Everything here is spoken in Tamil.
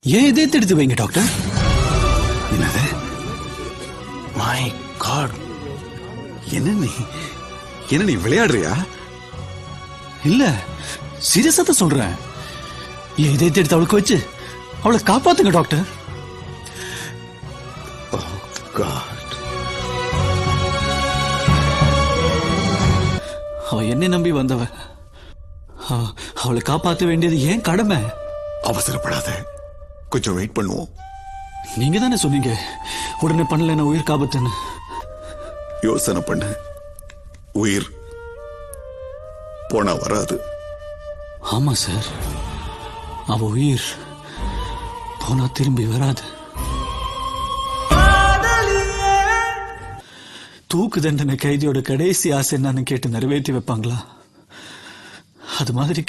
ஏன் இதயத்தை எடுத்து வைங்க டாக்டர். என்னது? மை காட், என்ன நீ விளையாடுறியா? இல்ல சீரியஸா தான் சொல்றேன். என் இதயத்தை எடுத்து அவளுக்கு வச்சு அவளை காப்பாத்துங்க டாக்டர். God. அவ என்னை நம்பி வந்தவ. அவளை காப்பாற்ற வேண்டியது ஏன் கடமை. அவசரப்படாத, கொஞ்சம் வெயிட் பண்ணுவோம். நீங்க தானே சொன்னீங்க உடனே பண்ணல உயிர் காப்பாத்துன்னு. யோசனை பண்ணு, உயிர் போனா வராது. ஆமா சார், அவ உயிர் போனா திரும்பி வராது. தூக்கு தண்டனை கைதியோட கடைசி ஆசை என்னன்னு கேட்டு நிறைவேற்றி வைப்பாங்களா? அது மாதிரி